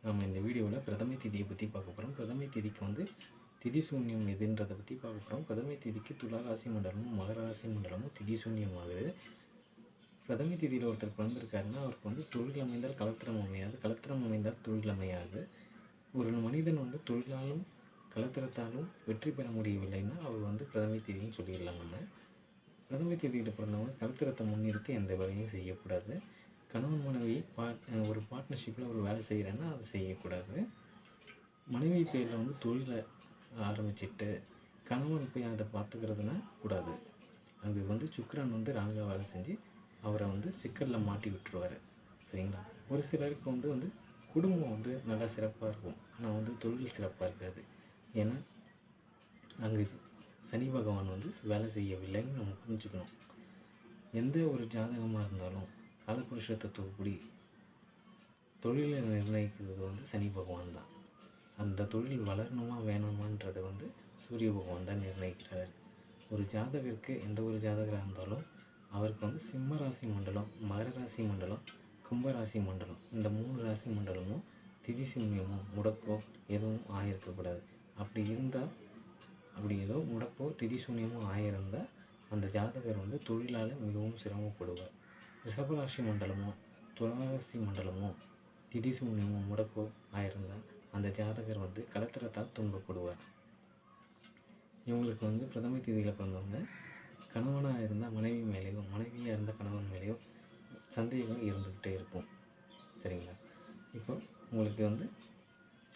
நம்ம இந்த வீடியோவில் பிரதமை திதியை பற்றி பார்க்க போகிறோம். பிரதமை திதிக்கு வந்து திதி சூன்யம் எதுன்றதை பற்றி பார்க்க போகிறோம். பிரதமை திதிக்கு துளாராசி மண்டலமும் மகர ராசி மண்டலமும் திதி சூன்யம் ஆகுது. பிரதமை திதியில் ஒருத்தர் பிறந்திருக்காருன்னா அவருக்கு வந்து தொழில் அமைந்தால் கலத்திரம் அமையாது, கலத்திரம் அமைந்தால் தொழில் அமையாது. ஒரு மனிதன் வந்து தொழிலாலும் கலத்திரத்தாலும் வெற்றி பெற முடியவில்லைன்னா அவர் வந்து பிரதமை திதின்னு சொல்லிடலாம். நம்ம பிரதமை திதியில் பிறந்தவங்க கலத்திரத்தை முன்னிறுத்தி எந்த வேலையும் செய்யக்கூடாது. கணவன் மனைவி ஒரு பார்ட்னர்ஷிப்பில் ஒரு வேலை செய்கிறேன்னா அதை செய்யக்கூடாது. மனைவி பேரில் வந்து தொழிலை ஆரம்பிச்சுட்டு கணவன் போய் அதை பார்த்துக்கிறதுனா கூடாது. அது வந்து சுக்கிரன் வந்து ராங்காக வேலை செஞ்சு அவரை வந்து சிக்கலில் மாட்டி விட்டுருவார். சரிங்களா? ஒரு சிலருக்கு வந்து குடும்பம் வந்து நல்லா சிறப்பாக இருக்கும், ஆனால் வந்து தொழில் சிறப்பாக இருக்காது. ஏன்னா அங்கே சனி பகவான் வந்து வேலை செய்யவில்லைன்னு நம்ம புரிஞ்சுக்கணும். எந்த ஒரு ஜாதகமாக இருந்தாலும் காலபுருஷ தத்துவப்படி தொழிலை நிர்ணயிக்கிறது வந்து சனி பகவான் தான். அந்த தொழில் வளரணுமா வேணாமான்றதை வந்து சூரிய பகவான் தான் நிர்ணயிக்கிறார். ஒரு ஜாதகருக்கு எந்த ஒரு ஜாதகராக இருந்தாலும் அவருக்கு வந்து சிம்ம ராசி மண்டலம், மகர ராசி மண்டலம், கும்பராசி மண்டலம், இந்த 3 ராசி மண்டலமும் திதி சூன்யமோ முடக்கோ எதுவும் ஆகியிருக்கக்கூடாது. அப்படி ஏதோ முடக்கோ திதி சூன்யமோ ஆகியிருந்தால் அந்த ஜாதகர் வந்து தொழிலால் மிகவும் சிரமப்படுவார். ரிஷபராசி மண்டலமோ துளாராசி மண்டலமோ திதி சூன்யமோ முடக்கோ ஆயிருந்தால் அந்த ஜாதகர் வந்து கலத்திரத்தால் துன்பப்படுவார். இவங்களுக்கு வந்து பிரதமை திதியில் பிறந்தவங்க கணவனாக இருந்தால் மனைவி மேலேயோ, மனைவியாக இருந்தால் கணவன் மேலேயோ சந்தேகம் இருந்துக்கிட்டே இருக்கும். சரிங்களா? இப்போ உங்களுக்கு வந்து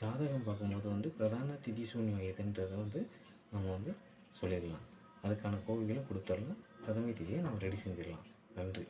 ஜாதகம் பார்க்கும்போது வந்து பிரதான திதி சூன்யம் எதுன்றதை வந்து நம்ம வந்து சொல்லிடலாம். அதுக்கான கோவில்களும் கொடுத்துடலாம். பிரதமை திதியை நம்ம ரெடி செஞ்சிடலாம். நன்றி.